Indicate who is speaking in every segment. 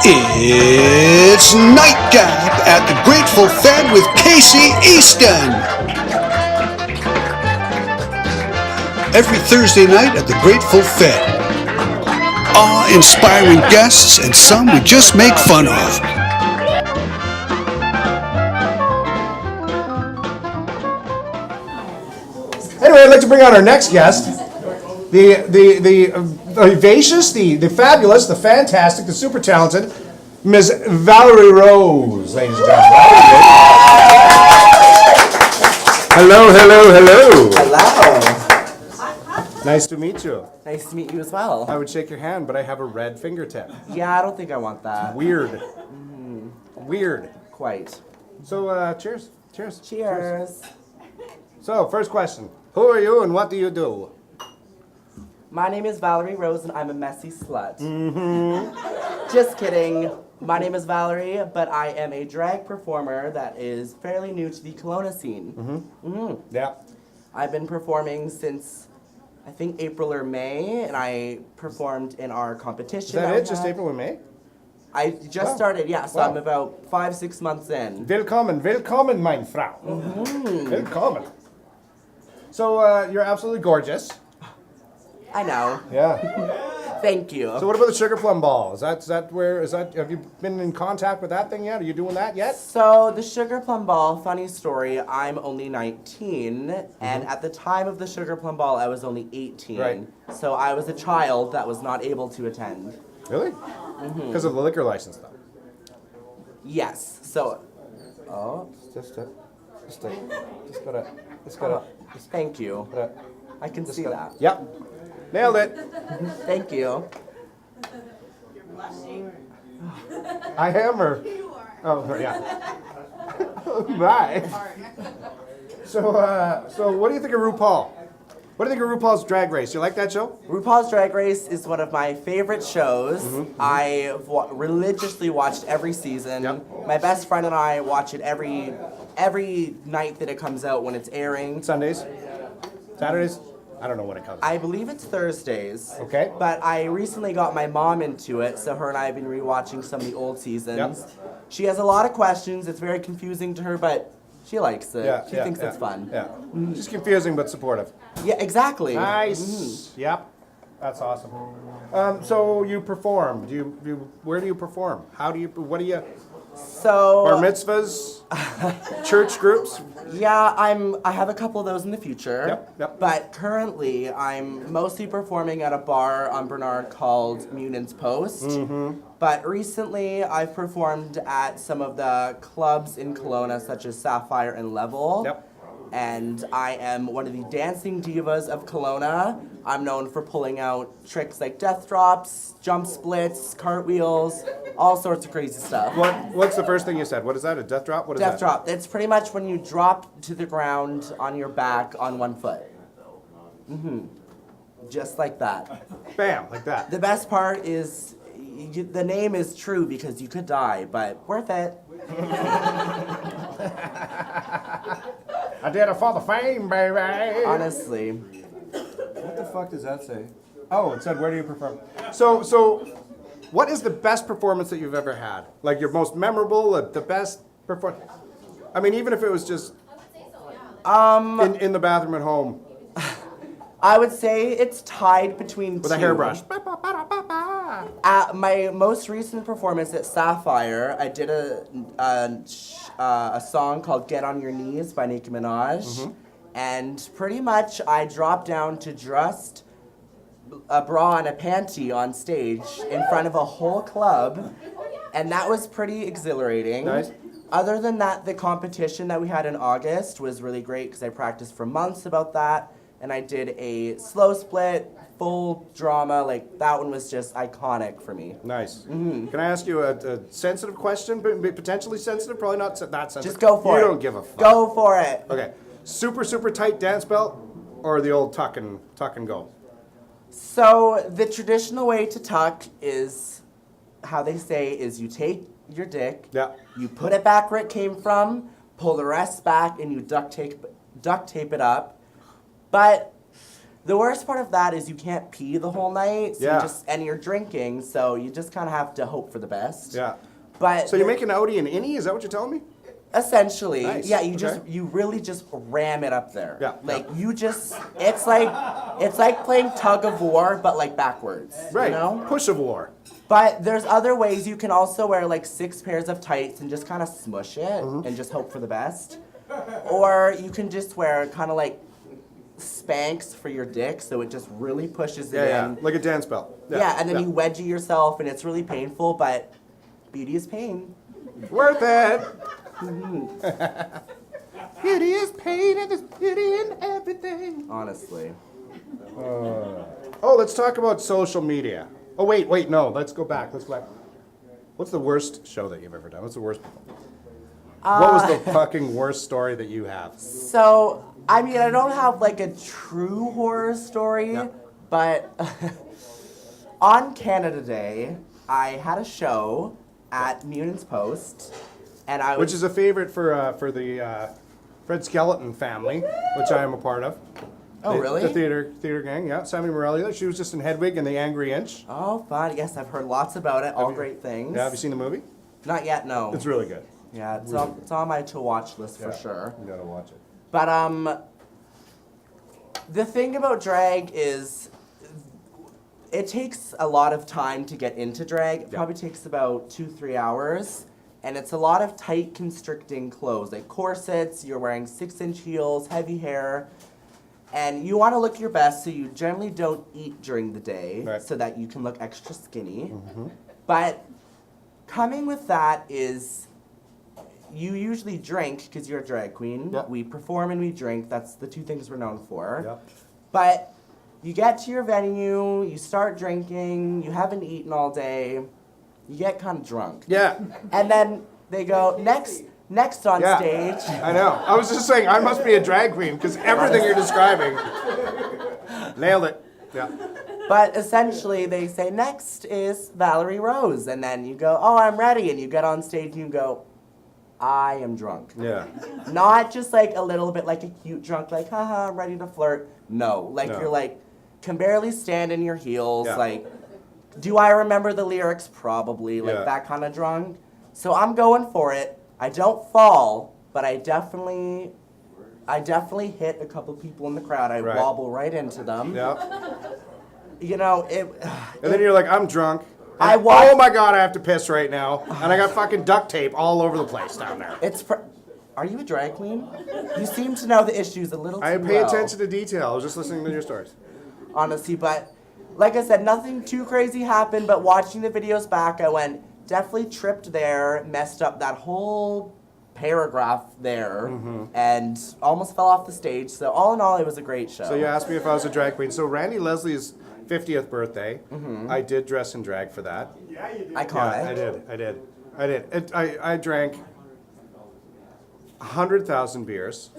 Speaker 1: It's Nightcap at the Grateful Fed with Casey Easton. Every Thursday night at the Grateful Fed. Awe-inspiring guests and some we just make fun of.
Speaker 2: Anyway, I'd like to bring on our next guest. The vivacious, the fabulous, the fantastic, the super talented, Ms. Valerie Rose, ladies and gentlemen. Hello.
Speaker 3: Hello.
Speaker 2: Nice to meet you.
Speaker 3: Nice to meet you as well.
Speaker 2: I would shake your hand, but I have a red fingertip.
Speaker 3: Yeah, I don't think I want that.
Speaker 2: Weird. Weird.
Speaker 3: Quite.
Speaker 2: So, cheers. Cheers.
Speaker 3: Cheers.
Speaker 2: So, first question. Who are you and what do you do?
Speaker 3: My name is Valerie Rose and I'm a messy slut. Just kidding. My name is Valerie, but I am a drag performer that is fairly new to the Kelowna scene.
Speaker 2: Yeah.
Speaker 3: I've been performing since, I think, April or May, and I performed in our competition.
Speaker 2: Is that it? Just April and May?
Speaker 3: I just started, yeah, so
Speaker 2: Wow.
Speaker 3: I'm about 5-6 months in.
Speaker 2: Willkommen, mein Frau. Willkommen. So, you're absolutely gorgeous.
Speaker 3: I know.
Speaker 2: Yeah.
Speaker 3: Thank you.
Speaker 2: So what about the sugar plum ball? Is that have you been in contact with that thing yet? Are you doing that yet?
Speaker 3: So the Sugar Plum Ball, funny story, I'm only 19, and at the time of the Sugar Plum Ball, I was only 18.
Speaker 2: Right.
Speaker 3: So I was a child that was not able to attend.
Speaker 2: Really? Because of the liquor license stuff.
Speaker 3: Yes. So, thank you. I can see that.
Speaker 2: Yep. Nailed it.
Speaker 3: Thank you.
Speaker 2: I am or? Oh, yeah. Right. So what do you think of RuPaul? What do you think of RuPaul's Drag Race? You like that show?
Speaker 3: RuPaul's Drag Race is one of my favorite shows. I've religiously watched every season.
Speaker 2: Yep.
Speaker 3: My best friend and I watch it every night that it comes out when it's airing.
Speaker 2: Sundays? Saturdays? I don't know when it comes.
Speaker 3: I believe it's Thursdays.
Speaker 2: Okay.
Speaker 3: But I recently got my mom into it, so her and I have been rewatching some of the old seasons.
Speaker 2: Yep.
Speaker 3: She has a lot of questions. It's very confusing to her, but she likes it. She thinks it's fun.
Speaker 2: Yeah. Just confusing but supportive.
Speaker 3: Yeah, exactly.
Speaker 2: Nice. Yep. That's awesome. So you perform. Where do you perform? What do you?
Speaker 3: So
Speaker 2: Bar mitzvahs, church groups.
Speaker 3: yeah, I have a couple of those in the future.
Speaker 2: Yep.
Speaker 3: But currently, I'm mostly performing at a bar on Bernard called Munan's Post. But recently, I've performed at some of the clubs in Kelowna, such as Sapphire and Level.
Speaker 2: Yep.
Speaker 3: And I am one of the dancing divas of Kelowna. I'm known for pulling out tricks like death drops, jump splits, cartwheels, all sorts of crazy stuff.
Speaker 2: What's the first thing you said? What is that? A death drop? What is that?
Speaker 3: Death drop. It's pretty much when you drop to the ground on your back on one foot. Just like that.
Speaker 2: Bam, like that.
Speaker 3: The best part is the name is true because you could die, but worth it.
Speaker 2: I did it for the fame, baby.
Speaker 3: Honestly.
Speaker 2: What the fuck does that say? Oh, it said, where do you perform? So, what is the best performance that you've ever had? Like your most memorable, the best performance? I mean, even if it was just in the bathroom at home.
Speaker 3: I would say it's tied between
Speaker 2: With
Speaker 3: two.
Speaker 2: a hairbrush.
Speaker 3: At my most recent performance at Sapphire, I did a song called "Get on Your Knees" by Nicki Minaj, and pretty much I dropped down to just a bra and a panty on stage in front of a whole club, and that was pretty exhilarating.
Speaker 2: Nice.
Speaker 3: Other than that, the competition that we had in August was really great because I practiced for months about that, and I did a slow split, full drama, like that one was just iconic for me.
Speaker 2: Nice. Can I ask you a sensitive question? Potentially sensitive, probably not that sensitive.
Speaker 3: Just go for it.
Speaker 2: You don't give a fuck.
Speaker 3: Go for it.
Speaker 2: Okay. Super tight dance belt or the old tuck and go?
Speaker 3: So the traditional way to tuck is, how they say, is you take your dick,
Speaker 2: Yeah.
Speaker 3: you put it back where it came from, pull the rest back, and you duct tape it up. But The worst part of that is you can't pee the whole night, so
Speaker 2: Yeah.
Speaker 3: and you're drinking, so you just kind of have to hope for the best.
Speaker 2: Yeah.
Speaker 3: But
Speaker 2: So you make an outie and innie? Is that what you're telling me?
Speaker 3: essentially,
Speaker 2: Nice.
Speaker 3: yeah,
Speaker 2: Okay.
Speaker 3: you really just ram it up there.
Speaker 2: Yeah,
Speaker 3: Like
Speaker 2: yeah.
Speaker 3: you just, it's like playing tug of war, but like backwards.
Speaker 2: Right.
Speaker 3: You know?
Speaker 2: Push of war.
Speaker 3: But there's other ways. You can also wear like 6 pairs of tights and just kind of smush it
Speaker 2: Mm-hmm.
Speaker 3: and just hope for the best. Or you can just wear kind of like Spanx for your dick, so it just really pushes it
Speaker 2: Yeah,
Speaker 3: in.
Speaker 2: yeah. Like a dance belt.
Speaker 3: Yeah, and then you wedgie yourself, and it's really painful, but beauty is pain.
Speaker 2: Worth it. Beauty is pain and there's beauty in everything.
Speaker 3: Honestly.
Speaker 2: Oh, let's talk about social media. Oh, wait, no. Let's go back. What's the worst show that you've ever done? What's the worst? What was the fucking worst story that you have?
Speaker 3: So, I mean, I don't have like a true horror story,
Speaker 2: Yeah.
Speaker 3: but on Canada Day, I had a show at Munan's Post, and I was...
Speaker 2: Which is a favorite for the Fred Skeleton family, which I am a part of.
Speaker 3: Oh, really?
Speaker 2: The theater gang, yeah. Sammy Morelli, she was just in Hedwig and the Angry Inch.
Speaker 3: Oh, fun. Yes, I've heard lots about it. All great things.
Speaker 2: Yeah, have you seen the movie?
Speaker 3: Not yet, no.
Speaker 2: It's really good.
Speaker 3: Yeah, it's on my to-watch list for sure.
Speaker 2: You gotta watch it.
Speaker 3: But, the thing about drag is it takes a lot of time to get into drag. It probably takes about 2-3 hours. And it's a lot of tight, constricting clothes, like corsets, you're wearing 6-inch heels, heavy hair. And you want to look your best, so you generally don't eat during the day,
Speaker 2: Right.
Speaker 3: so that you can look extra skinny. But coming with that is you usually drink, because you're a drag queen.
Speaker 2: Yep.
Speaker 3: We perform and we drink. That's the 2 things we're known for.
Speaker 2: Yep.
Speaker 3: But you get to your venue, you start drinking, you haven't eaten all day, you get kind of drunk.
Speaker 2: Yeah.
Speaker 3: And then they go, next on
Speaker 2: Yeah.
Speaker 3: stage.
Speaker 2: I know. I was just saying, I must be a drag queen because everything you're describing. Nailed it. Yeah.
Speaker 3: But essentially, they say, next is Valerie Rose. And then you go, oh, I'm ready. And you get on stage and you go, I am drunk.
Speaker 2: Yeah.
Speaker 3: Not just like a little bit like a cute drunk, like, haha, I'm ready to flirt. No. Like,
Speaker 2: No.
Speaker 3: you're like, can barely stand in your heels.
Speaker 2: Yeah.
Speaker 3: Like, do I remember the lyrics? Probably. Like,
Speaker 2: Yeah.
Speaker 3: that kind of drunk. So I'm going for it. I don't fall, but I definitely hit a couple people in the crowd. I
Speaker 2: Right.
Speaker 3: wobble right into them.
Speaker 2: Yeah.
Speaker 3: You know, it.
Speaker 2: And then you're like, I'm drunk.
Speaker 3: I
Speaker 2: And,
Speaker 3: wa-
Speaker 2: oh my God, I have to piss right now. And I got fucking duct tape all over the place down there.
Speaker 3: Are you a drag queen? You seem to know the issues a little too
Speaker 2: I pay
Speaker 3: well.
Speaker 2: attention to detail. I was just listening to your stories.
Speaker 3: Honestly, but like I said, nothing too crazy happened, but watching the videos back, I went, definitely tripped there, messed up that whole paragraph there, and almost fell off the stage. So all in all, it was a great show.
Speaker 2: So you asked me if I was a drag queen. So Randy Leslie's 50th birthday, I did dress in drag for that.
Speaker 3: Iconic.
Speaker 2: Yeah, I did. I drank 100,000 beers.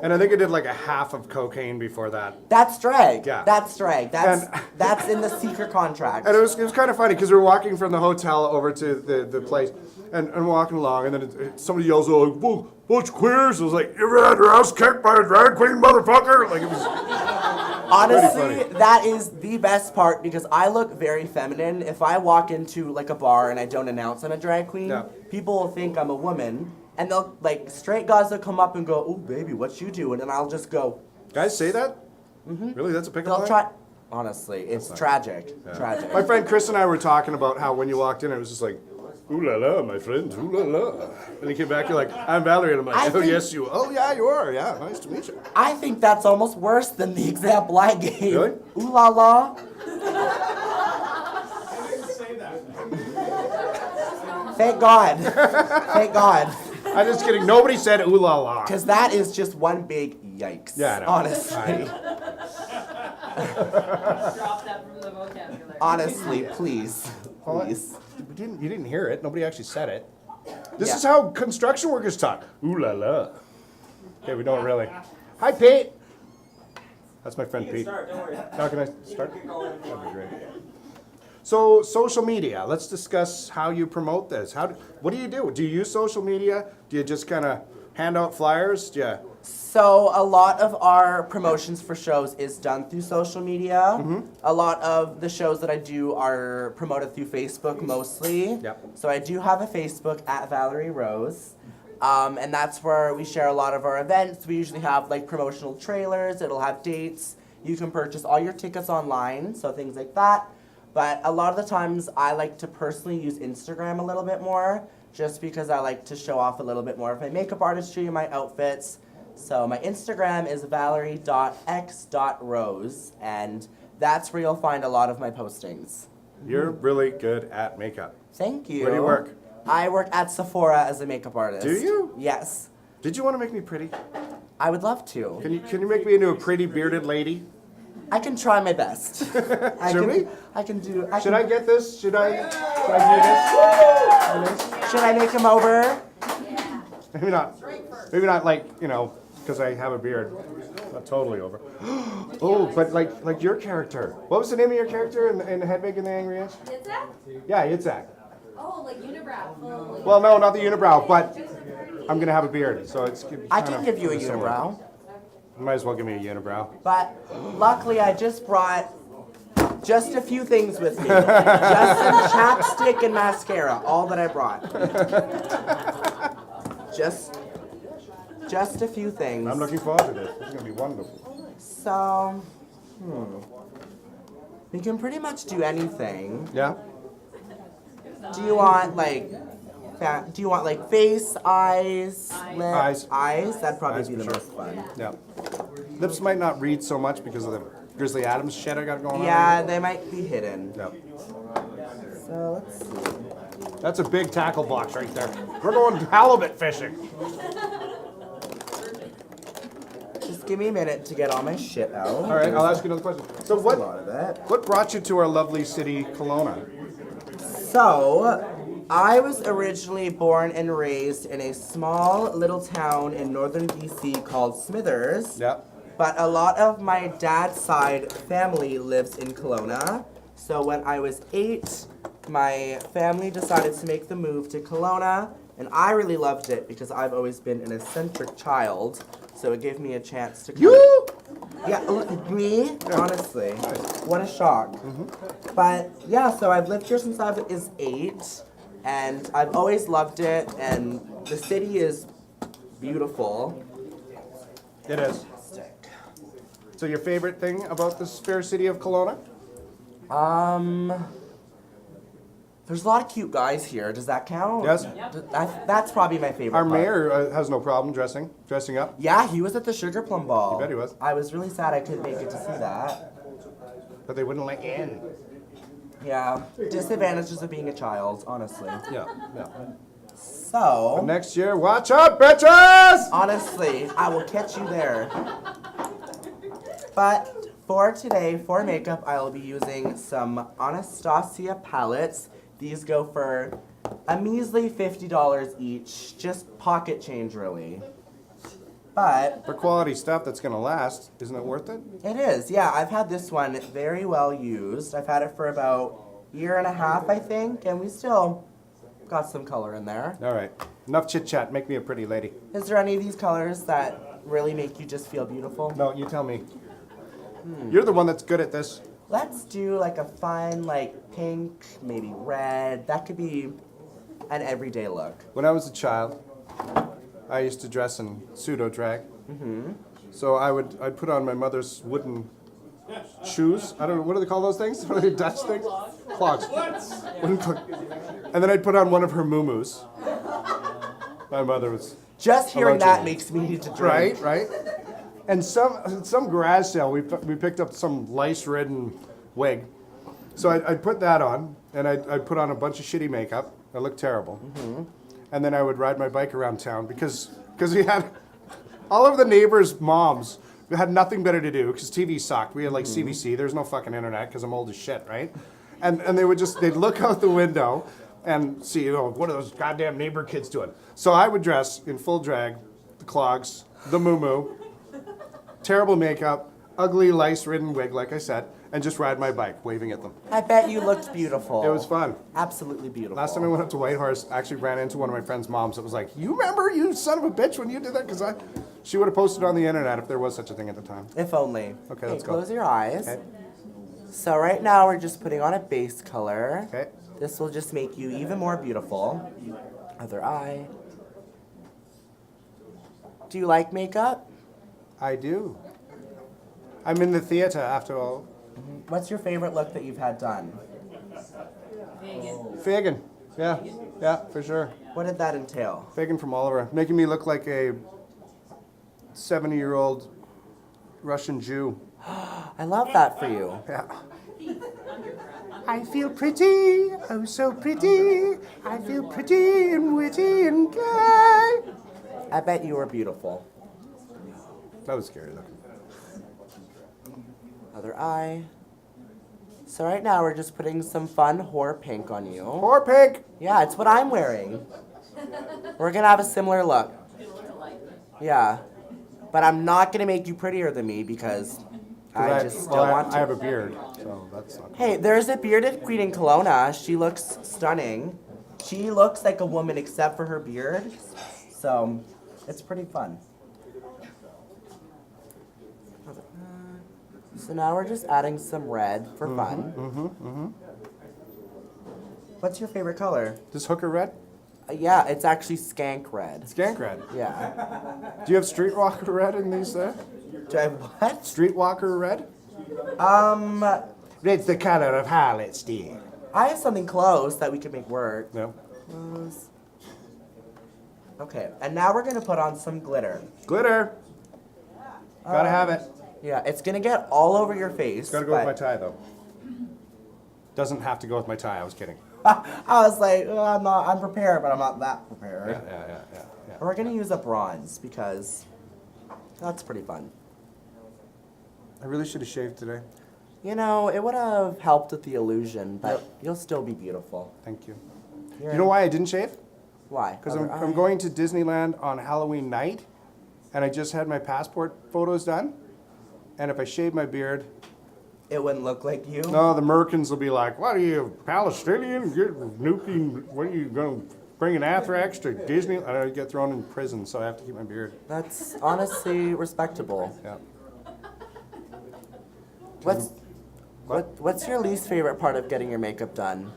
Speaker 2: And I think I did like a half of cocaine before that.
Speaker 3: That's drag.
Speaker 2: Yeah.
Speaker 3: That's drag. That's
Speaker 2: And-
Speaker 3: that's in the secret contract.
Speaker 2: And it was kind of funny because we were walking from the hotel over to the place and walking along, and then somebody yells, oh, like, "Whoa, bunch of queers." I was like, "You ever had your ass kicked by a drag queen, motherfucker?" Like, it was.
Speaker 3: Honestly,
Speaker 2: funny.
Speaker 3: that is the best part because I look very feminine. If I walk into like a bar and I don't announce I'm a drag queen,
Speaker 2: Yeah.
Speaker 3: people will think I'm a woman. And they'll, like, straight guys will come up and go, "Oh, baby, what you doing?" And I'll just go,
Speaker 2: Guys say that? Really? That's a pickup
Speaker 3: they'll
Speaker 2: line?
Speaker 3: try. Honestly, it's tragic.
Speaker 2: Yeah.
Speaker 3: Tragic.
Speaker 2: My friend Chris and I were talking about how when you walked in, it was just like, "Ooh la la, my friend, ooh la la." And he came back, you're like, "I'm Valerie," and I'm like,
Speaker 3: I
Speaker 2: "Oh
Speaker 3: think-
Speaker 2: yes, you. Oh yeah, you are. Yeah, nice to meet you."
Speaker 3: I think that's almost worse than the example I gave.
Speaker 2: Really?
Speaker 3: Ooh la la. Thank God. Thank God.
Speaker 2: I'm just kidding. Nobody said ooh la la.
Speaker 3: Because that is just one big yikes.
Speaker 2: Yeah, I know.
Speaker 3: Honestly.
Speaker 2: I know.
Speaker 4: Drop that from the vocabulary.
Speaker 3: Honestly, please. Please.
Speaker 2: You didn't hear it. Nobody actually said it. This
Speaker 3: Yeah.
Speaker 2: is how construction workers talk. Ooh la la. Okay, we don't really. Hi, Pete. That's my friend Pete.
Speaker 5: Start, don't worry.
Speaker 2: How can I start? That'd be great. So, social media. Let's discuss how you promote this. What do you do? Do you use social media? Do you just kind of hand out flyers? Do you
Speaker 3: So a lot of our promotions for shows is done through social media. A lot of the shows that I do are promoted through Facebook mostly.
Speaker 2: Yep.
Speaker 3: So I do have a Facebook at Valerie Rose. And that's where we share a lot of our events. We usually have like promotional trailers. It'll have dates. You can purchase all your tickets online, so things like that. But a lot of the times I like to personally use Instagram a little bit more, just because I like to show off a little bit more of my makeup artistry and my outfits. So my Instagram is valerie.x.rose, and that's where you'll find a lot of my postings.
Speaker 2: You're really good at makeup.
Speaker 3: Thank you.
Speaker 2: Where do you work?
Speaker 3: I work at Sephora as a makeup artist.
Speaker 2: Do you?
Speaker 3: Yes.
Speaker 2: Did you want to make me pretty?
Speaker 3: I would love to.
Speaker 2: Can you make me into a pretty bearded lady?
Speaker 3: I can try my best.
Speaker 2: Should we?
Speaker 3: I can do.
Speaker 2: Should I get this? Should I do this?
Speaker 3: Should I make him over?
Speaker 2: Maybe not. Maybe not like, because I have a beard. Not totally over. Oh, but like your character. What was the name of your character in Hedwig and the Angry Inch?
Speaker 4: Yitzhak?
Speaker 2: Yeah, Yitzhak.
Speaker 4: Oh, like unibrow. Full, like,
Speaker 2: Well, no, not the unibrow, but I'm going to have a beard, so it's
Speaker 3: I can give you a unibrow.
Speaker 2: You might as well give me a unibrow.
Speaker 3: But luckily, I just brought just a few things with me. Just some chapstick and mascara, all that I brought. Just a few things.
Speaker 2: I'm looking forward to this. This is going to be wonderful.
Speaker 3: So, we can pretty much do anything.
Speaker 2: Yeah?
Speaker 3: Do you want like face, eyes, lips?
Speaker 2: Eyes.
Speaker 3: That'd probably
Speaker 2: Eyes
Speaker 3: be
Speaker 2: for
Speaker 3: the
Speaker 2: sure.
Speaker 3: most fun.
Speaker 2: Yeah. Lips might not read so much because of the Grizzly Adams shit I got going on.
Speaker 3: Yeah, they might be hidden.
Speaker 2: Yeah.
Speaker 3: So let's see.
Speaker 2: That's a big tackle box right there. We're going halibut fishing.
Speaker 3: Just give me a minute to get all my shit out.
Speaker 2: All right, I'll ask you another question. So
Speaker 3: A lot of it.
Speaker 2: what brought you to our lovely city, Kelowna?
Speaker 3: So, I was originally born and raised in a small little town in northern BC called Smithers.
Speaker 2: Yeah.
Speaker 3: But a lot of my dad's side family lives in Kelowna. So when I was 8, my family decided to make the move to Kelowna, and I really loved it because I've always been an eccentric child. So it gave me a chance to me? Honestly. What a shock. But yeah, so I've lived here since I was 8, and I've always loved it, and the city is beautiful.
Speaker 2: It is. So your favorite thing about this fair city of Kelowna?
Speaker 3: There's a lot of cute guys here. Does that count?
Speaker 2: Yes.
Speaker 3: That's probably my favorite
Speaker 2: Our
Speaker 3: part.
Speaker 2: mayor has no problem dressing up.
Speaker 3: Yeah, he was at the Sugar Plum Ball.
Speaker 2: I bet he was.
Speaker 3: I was really sad I couldn't make it to see that.
Speaker 2: But they wouldn't let you in.
Speaker 3: Yeah, disadvantages of being a child, honestly.
Speaker 2: Yeah.
Speaker 3: So,
Speaker 2: Next year, watch out, bitches!
Speaker 3: honestly, I will catch you there. But for today, for makeup, I will be using some Anastasia palettes. These go for a measly $50 each, just pocket change, really. But
Speaker 2: For quality stuff that's gonna last, isn't it worth it?
Speaker 3: it is, yeah. I've had this one very well used. I've had it for about a year and a half, I think, and we still got some color in there.
Speaker 2: All right. Enough chit chat. Make me a pretty lady.
Speaker 3: Is there any of these colors that really make you just feel beautiful?
Speaker 2: No, you tell me. You're the one that's good at this.
Speaker 3: Let's do like a fun, like pink, maybe red. That could be an everyday look.
Speaker 2: When I was a child, I used to dress in pseudo drag. So I'd put on my mother's wooden shoes. I don't know, what do they call those things? What are they, Dutch things? Clogs. Wooden clog. And then I'd put on one of her muumuus. My mother was
Speaker 3: Just hearing
Speaker 2: Allegedly.
Speaker 3: that makes me need to drink.
Speaker 2: right. And some garage sale, we picked up some lice-ridden wig. So I'd put that on, and I'd put on a bunch of shitty makeup. I looked terrible. And then I would ride my bike around town because we had all of the neighbors' moms had nothing better to do because TV sucked. We had like CBC. There's no fucking internet because I'm old as shit, right? And they'd look out the window and see, what are those goddamn neighbor kids doing? So I would dress in full drag, the clogs, the muumuu, terrible makeup, ugly lice-ridden wig, like I said, and just ride my bike, waving at them.
Speaker 3: I bet you looked beautiful.
Speaker 2: It was fun.
Speaker 3: Absolutely beautiful.
Speaker 2: Last time I went up to Whitehorse, I actually ran into one of my friend's moms that was like, you remember, you son of a bitch, when you did that? Because she would have posted on the internet if there was such a thing at the time.
Speaker 3: If only.
Speaker 2: Okay, let's go.
Speaker 3: Close your eyes.
Speaker 2: Okay.
Speaker 3: So right now we're just putting on a base color.
Speaker 2: Okay.
Speaker 3: This will just make you even more beautiful. Other eye. Do you like makeup?
Speaker 2: I do. I'm in the theater, after all.
Speaker 3: What's your favorite look that you've had done?
Speaker 2: Fagin. Yeah, for sure.
Speaker 3: What did that entail?
Speaker 2: Fagin from Oliver, making me look like a 70-year-old Russian Jew.
Speaker 3: I love that for you.
Speaker 2: Yeah. I feel pretty, oh so pretty. I feel pretty and witty and gay.
Speaker 3: I bet you were beautiful.
Speaker 2: That was scary looking.
Speaker 3: Other eye. So right now we're just putting some fun whore pink on you.
Speaker 2: Poor pig.
Speaker 3: Yeah, it's what I'm wearing. We're gonna have a similar look. Yeah. But I'm not gonna make you prettier than me because I just don't want to.
Speaker 2: I have a beard, so that's not.
Speaker 3: Hey, there's a bearded queen in Kelowna. She looks stunning. She looks like a woman except for her beard. So, it's pretty fun. So now we're just adding some red for fun. What's your favorite color?
Speaker 2: This hooker red?
Speaker 3: Yeah, it's actually skank red.
Speaker 2: Skank red.
Speaker 3: Yeah.
Speaker 2: Do you have streetwalker red in these there?
Speaker 3: Do I have what?
Speaker 2: Streetwalker red? Red's the color of harlots, dear.
Speaker 3: I have something close that we could make work.
Speaker 2: No.
Speaker 3: Close. Okay, and now we're gonna put on some glitter.
Speaker 2: Glitter. Gotta have it.
Speaker 3: Yeah, it's gonna get all over your face.
Speaker 2: Gotta go with my tie though. Doesn't have to go with my tie. I was kidding.
Speaker 3: I was like, I'm prepared, but I'm not that prepared.
Speaker 2: Yeah.
Speaker 3: We're gonna use a bronze because that's pretty fun.
Speaker 2: I really should have shaved today.
Speaker 3: You know, it would have helped with the illusion, but you'll still be beautiful.
Speaker 2: Thank you. You know why I didn't shave?
Speaker 3: Why?
Speaker 2: Because I'm going to Disneyland on Halloween night, and I just had my passport photos done. And if I shave my beard,
Speaker 3: it wouldn't look like you?
Speaker 2: No, the Merkins will be like, what are you, Palestinian? Get nuking, what are you going to bring an anthrax to Disney? And I get thrown in prison, so I have to keep my beard.
Speaker 3: That's honestly respectable.
Speaker 2: Yeah.
Speaker 3: What's your least favorite part of getting your makeup done?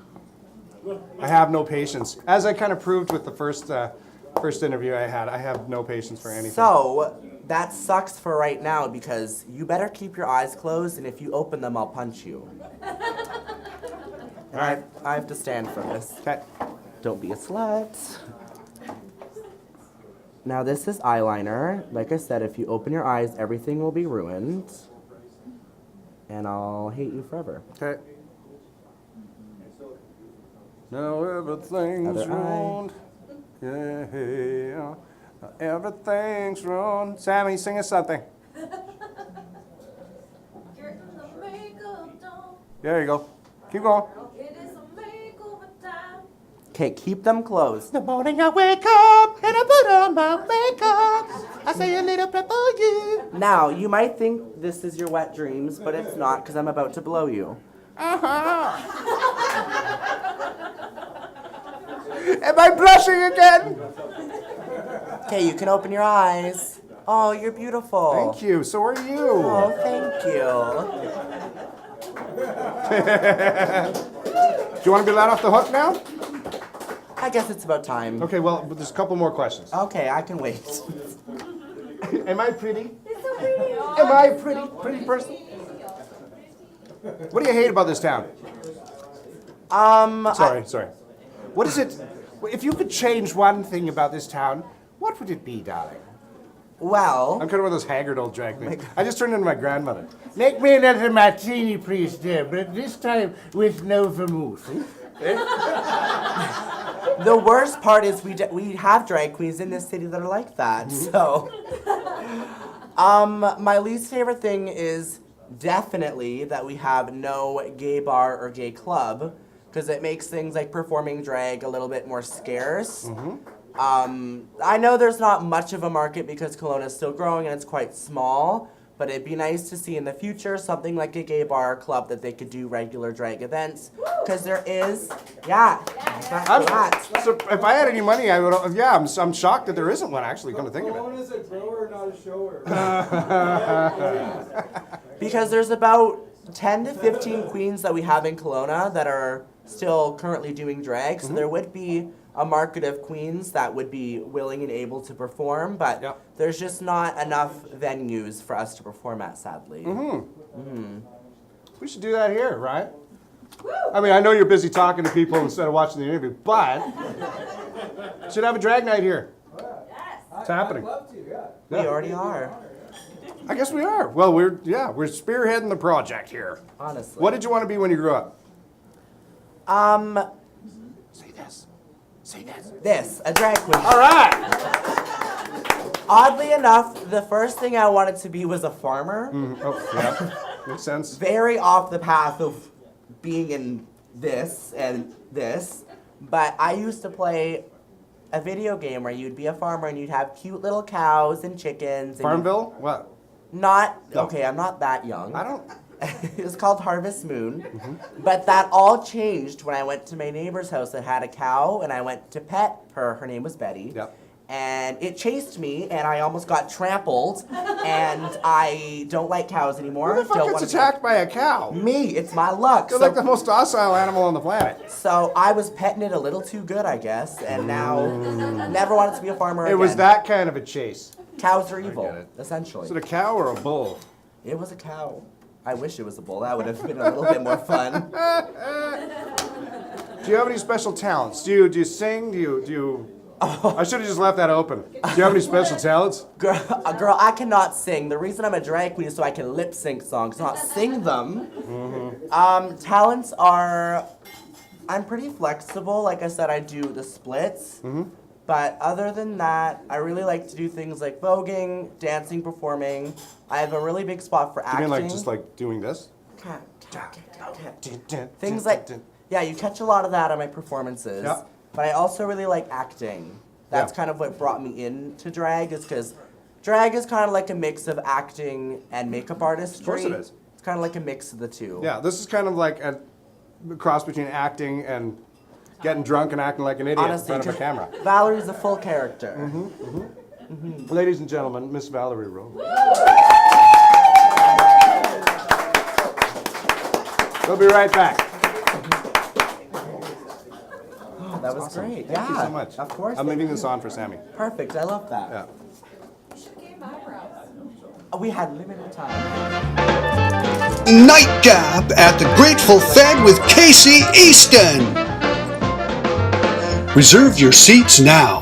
Speaker 2: I have no patience. As I kind of proved with the first interview I had, I have no patience for anything.
Speaker 3: So, that sucks for right now because you better keep your eyes closed, and if you open them, I'll punch you.
Speaker 2: All right.
Speaker 3: I have to stand for this.
Speaker 2: Okay.
Speaker 3: Don't be a slut. Now this is eyeliner. Like I said, if you open your eyes, everything will be ruined. And I'll hate you forever.
Speaker 2: Okay. Now everything's
Speaker 3: Other eye.
Speaker 2: ruined. Yeah. Everything's wrong. Sammy, sing us something. There you go. Keep going.
Speaker 3: Okay, keep them closed.
Speaker 2: The morning I wake up and I put on my makeup, I say a little prayer for you.
Speaker 3: Now, you might think this is your wet dreams, but it's not because I'm about to blow you.
Speaker 2: Am I blushing again?
Speaker 3: Okay, you can open your eyes. Oh, you're beautiful.
Speaker 2: Thank you. So are you.
Speaker 3: Oh, thank you.
Speaker 2: Do you want to be let off the hook now?
Speaker 3: I guess it's about time.
Speaker 2: Okay, well, there's a couple more questions.
Speaker 3: Okay, I can wait.
Speaker 2: Am I pretty?
Speaker 4: It's so pretty.
Speaker 2: Am I a pretty person? What do you hate about this town? Sorry. What is it? If you could change one thing about this town, what would it be, darling?
Speaker 3: Well,
Speaker 2: I'm kind of one of those haggard old drag queens. I just turned into my grandmother. Make me another martini, please, dear, but this time with no vermouth.
Speaker 3: the worst part is we have drag queens in this city that are like that. So, my least favorite thing is definitely that we have no gay bar or gay club because it makes things like performing drag a little bit more scarce. I know there's not much of a market because Kelowna is still growing and it's quite small, But it'd be nice to see in the future something like a gay bar or club that they could do regular drag events. Because there is, exactly that.
Speaker 2: So if I had any money, I would. Yeah, I'm shocked that there isn't one. Actually, come to think of
Speaker 5: Kelowna
Speaker 2: it.
Speaker 5: is a grower, not a shower.
Speaker 3: Because there's about 10 to 15 queens that we have in Kelowna that are still currently doing drag. So there would be a market of queens that would be willing and able to perform, but there's just not enough venues for us to perform at, sadly.
Speaker 2: We should do that here, right? I mean, I know you're busy talking to people instead of watching the interview, but should have a drag night here. It's happening.
Speaker 5: I'd love to, yeah.
Speaker 3: We already are,
Speaker 2: I guess we are. Well, we're spearheading the project here.
Speaker 3: honestly.
Speaker 2: What did you want to be when you grew up? Say this. Say this.
Speaker 3: This, a drag queen.
Speaker 2: All right.
Speaker 3: Oddly enough, the first thing I wanted to be was a farmer.
Speaker 2: Oh, yeah. Makes sense.
Speaker 3: Very off the path of being in this and this, but I used to play a video game where you'd be a farmer and you'd have cute little cows and chickens. And
Speaker 2: Farmville? What?
Speaker 3: Okay, I'm not that young.
Speaker 2: I don't.
Speaker 3: It was called Harvest Moon, but that all changed when I went to my neighbor's house that had a cow, and I went to pet her. Her name was Betty.
Speaker 2: Yep.
Speaker 3: And it chased me, and I almost got trampled, and I don't like cows anymore.
Speaker 2: Who the fuck
Speaker 3: Don't
Speaker 2: gets
Speaker 3: wanna be-
Speaker 2: attacked by a cow?
Speaker 3: Me, it's my luck.
Speaker 2: They're like the most docile animal on the planet.
Speaker 3: So I was petting it a little too good, I guess, and now never wanted to be a farmer
Speaker 2: It
Speaker 3: again.
Speaker 2: was that kind of a chase.
Speaker 3: Cows are evil,
Speaker 2: it.
Speaker 3: essentially.
Speaker 2: Is it a cow or a bull?
Speaker 3: It was a cow. I wish it was a bull. That would have been a little bit more fun.
Speaker 2: Do you have any special talents? Do you sing? Do you? I should have just left that open. Do you have any special talents?
Speaker 3: Girl, I cannot sing. The reason I'm a drag queen is so I can lip sync songs, not sing them. Talents are, I'm pretty flexible. Like I said, I do the splits. But other than that, I really like to do things like voguing, dancing, performing. I have a really big spot for
Speaker 2: You
Speaker 3: acting.
Speaker 2: mean like just like doing this?
Speaker 3: Things like, yeah, you catch a lot of that on my performances.
Speaker 2: Yep.
Speaker 3: But I also really like acting. That's
Speaker 2: Yeah.
Speaker 3: kind of what brought me into drag, is because drag is kind of like a mix of acting and makeup artistry.
Speaker 2: Of course it is.
Speaker 3: It's kind of like a mix of the two.
Speaker 2: Yeah, this is kind of like a cross between acting and getting drunk and acting like an idiot
Speaker 3: Honestly,
Speaker 2: in front of a
Speaker 3: 'cause
Speaker 2: camera.
Speaker 3: Valerie's a full character.
Speaker 2: Ladies and gentlemen, Miss Valerie Rowe. We'll be right back.
Speaker 3: Oh, that was great.
Speaker 2: Thank you so much.
Speaker 3: Of course.
Speaker 2: I'm leaving this on for Sammy.
Speaker 3: Perfect. I love that.
Speaker 2: Yeah.
Speaker 3: We had limited time.
Speaker 1: Nightcap at the Grateful Fed with Casey Easton. Reserve your seats now.